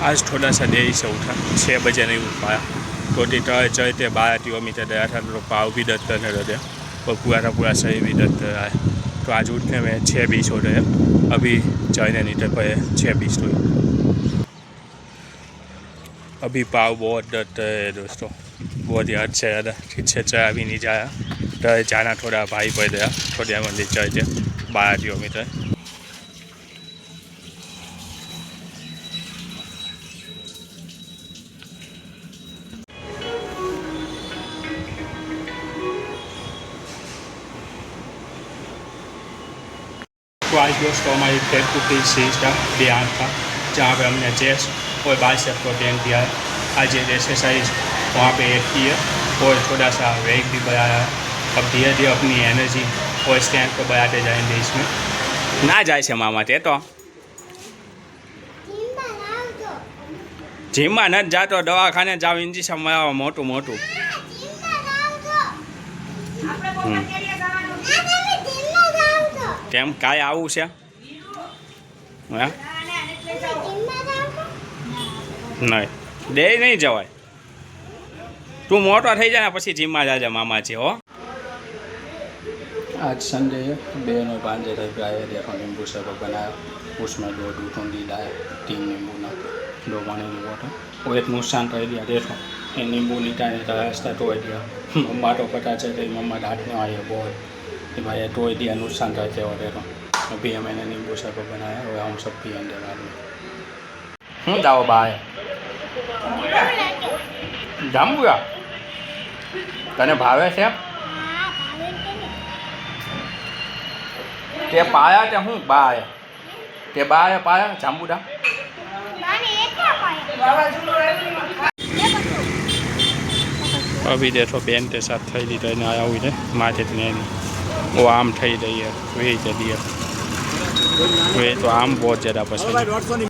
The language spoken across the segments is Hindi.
आज थोड़ा सा देरी से उठा, 6 बजे नहीं उठ पाया। तो चलते 12 किलोमीटर गया था, तो पाँव भी दर्द करने लगे और पूरा का पूरा शरीर भी दर्द कर रहा है। तो आज उठने में 6:20 हो रहे हैं, अभी चलने निकल पड़े 6:20 हुई। अभी पाँव बहुत दर्द कर रहे हैं दोस्तों, बहुत ही हद से ज़्यादा। ठीक से चला भी नहीं जाया, तो जाना थोड़ा भारी पड़ गया। थोड़ी मंदिर चलते 12 किलोमीटर। तो आज दोस्तों हमारी फेसबुक की सीरीज का ध्यान था, जहाँ पे हमने चेस्ट और बाइसेप को ट्रेन किया है। आज ये एक्सरसाइज वहाँ पे ऐड की है और थोड़ा सा वेट भी बढ़ाया है। अब धीरे धीरे अपनी एनर्जी और स्ट्रेंथ को बढ़ाते जाएंगे इसमें। ना जाए से मामा ते तो जिम में न जातो, दवाखाने जाओ, इंजेक्शन मराવો મોટું મોટું। કેમ કાંઈ આવું છે? હા નહીં, ડે નહીં જવાય। તું મોટો થઈ જાય ને પછી જીમમાં જાજે મામા છે હો। आज संडे है, बहनों 5 रुपये देखो नींबू शरबत बनाया, उसमें 2 दूध लीला है, 3 नींबू ना 2 पानी की बोतल। वो एक नुकसान कर दिया, देखो ये नींबू नीटाने का रास्ता तोड़ दिया। मम्मा तो पता चल गई, मम्मा डांटने आई बहुत कि भाई ये तोड़ दिया, नुकसान करते हो। देखो अभी मैंने नींबू शरबत बनाया और हम सब पियेंगे बाद में। हूँ जाओ बाय जामूगा तने भावे से ते पाया ते हूँ बाय ते बाय पाया जांबूडा अभी देखो बेन के साथ थी ली तो आया हुई है माथे ने वो आम थी रही है वे चली है वे तो आम बहुत ज़्यादा पसंद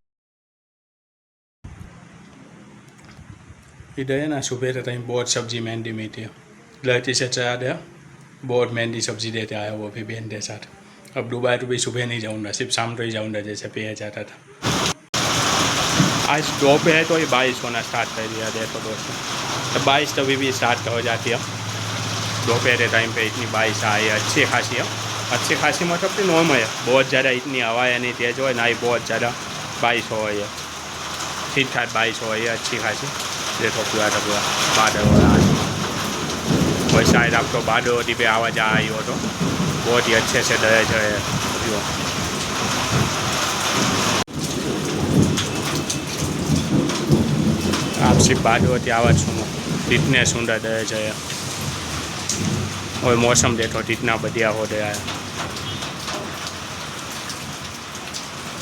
इधर है ना। सुबह के टाइम बहुत सब्जी महंगी मिलती है, लड़की से चढ़ा दिया, बहुत महंगी सब्जी देते आया वो भी बहन के साथ। अब दुबई तो भी सुबह नहीं जाऊँगा, सिर्फ शाम को ही जाऊँगा जैसे पे जाता था। आज दोपहर तो ही 22 होना स्टार्ट कर दिया देखो दोस्तों, तो 22 तभी भी स्टार्ट हो जाती है। दोपहर के टाइम पे इतनी 22 आई अच्छी खासी है, अच्छी खासी मतलब कि नॉर्मल है, बहुत ज़्यादा इतनी हवाएं नहीं तेज हो, ना ही बहुत ज़्यादा 22 हो है, ठीक ठाक 22 हो है अच्छी खासी। देखो पूरा का पूरा बादल हो रहा है, वही शायद आपको बादल पे आवाज़ आई हो तो बहुत ही अच्छे से दर्ज है जो। आप सिर्फ बादल आवाज़ सुनो, कितने सुंदर दर्ज है और मौसम देखो कितना बढ़िया हो गया है।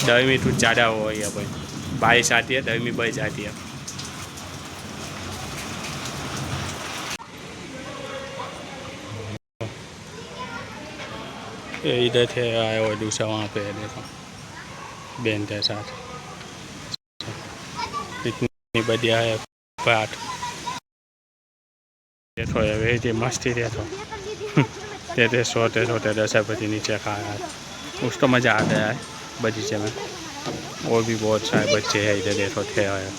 गर्मी तो ज़्यादा हो गई है भाई, 22 आती है, गर्मी बढ़ जाती है। इधर थे आए और दूसरा वहाँ पे है देखो बेन के साथ, इतनी बढ़िया है बात। देखो ये मस्ती देखो तेरे सोते सोते 10 बजे नीचे खाया, उसको मज़ा आ गया है बगीचे में। और भी बहुत सारे बच्चे हैं इधर देखो थे आए,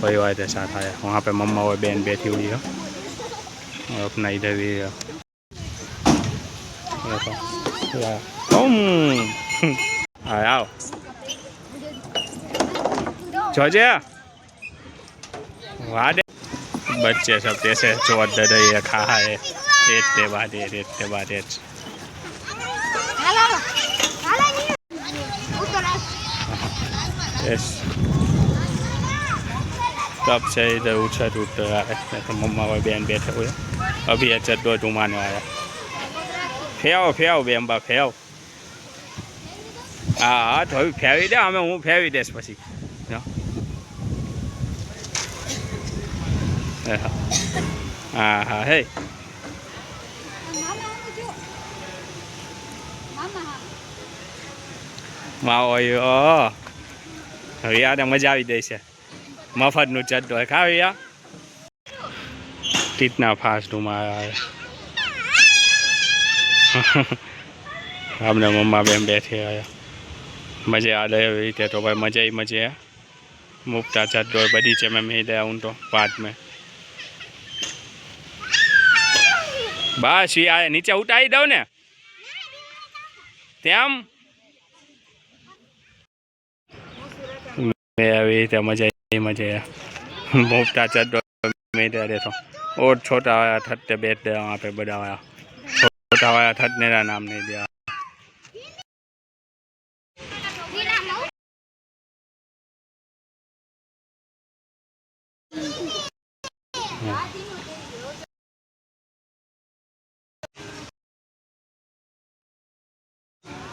परिवार के साथ आए। वहाँ पे मम्मा और बहन बैठी हुई है और अपना इधर भी है देखो। आओ जोजे वाह बच्चे सब कैसे चोट दे रही है, खा है रेतते बादे तब से इधर उछल उठ रहा है। तो मम्मा और बहन बैठे हुए, अभी ये चद्दो घुमाने आया। फेव फेव बेम्बा फेव, हाँ तो फेवी दे, हमें हूँ फेवी देश पी। हाँ हाँ हे યાર મજા આવી જાય છે, મફતનું ચડતો હોય ખાવી યા कितना फास्ट घुमाया है। हमने मम्मा बहन बैठे आया, मज़े आ रहे थे तो भाई मज़े ही मज़े है। मुफ्ता चद्दर बगीचे में मिल रहा हूँ तो पार्ट में बस ये आए नीचे उतारी दो ने तेम मजा मजा मुफ्ता चद्दर मिल रहा तो और छोटा वाला थट्टे बैठ दे वहाँ पे बड़ा वाला छोटा वाला थटने का नाम नहीं दिया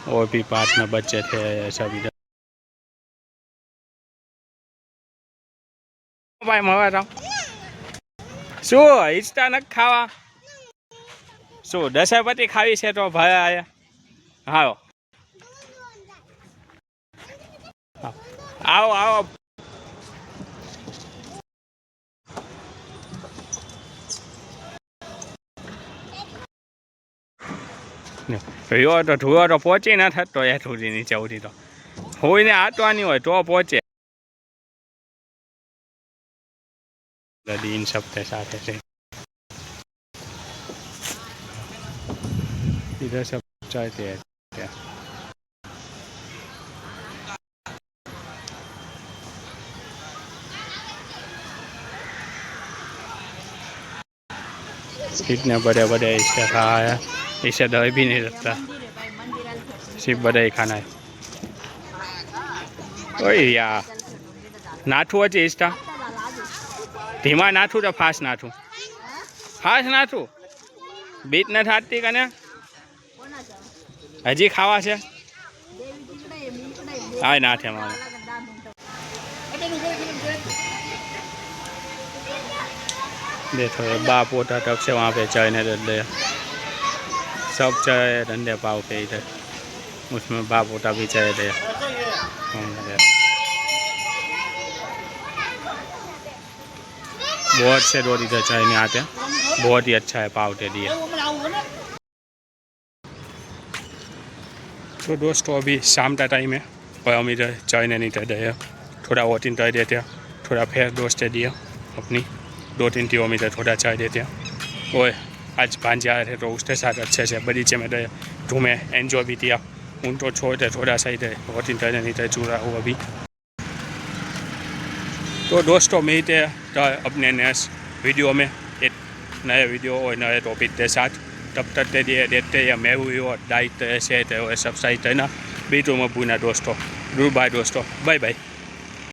और भी पार्ट में बच्चे थे सब इधर भाई मवा था शू ઈચ્છતા નથી ખાવા શું 10 પતી ખાવી છે તો ભાઈ આયા આવો आओ आओ યો તો ધુઓ તો પહોંચી ના થતો એ સુધી નીચે ઉઠી તો હોઈને આટવાની હોય તો પહોંચે इन सब के साथ है इधर सब चाहते हैं क्या इतने बड़े बड़े इसका खा है इसे दही भी नहीं लगता सिर्फ बड़ा ही खाना है ओए यार नाथू अच्छे इसका धीमा नाथू तो फास्ट नाथू बीट न थाती कने हजी खावा से आय नाथे मामा देखो ये बाप पोता तक से वहाँ पे चाय ने दे सब चाय धंधे पाव पे इधर उसमें बाप पोता भी चाय दे बहुत से रोड इधर चाय में आते हैं बहुत ही अच्छा है पाव के लिए तो दोस्तों अभी शाम का टाइम है और हम इधर चाय नहीं दे हैं थोड़ा वोटिंग कर देते हैं थोड़ा फिर दोस्त दिए अपनी 2-3 टीमों में थोड़ा चाय देते हैं और आज भांजे आए थे तो उसके साथ अच्छे से बगीचे में रहे घूमे एंजॉय भी किया उनको छोड़ते थोड़ा सा इधर वोटिंग करने नहीं थे चूरा हुआ अभी तो दोस्तों मिलते हैं अपने नेक्स्ट वीडियो में एक नए वीडियो और नए टॉपिक के साथ तब तक के लिए देखते हैं मैं हुई और लाइक शेयर और सब्सक्राइब करना बीटू में भूलना दोस्तों गुड बाय दोस्तों बाय बाय।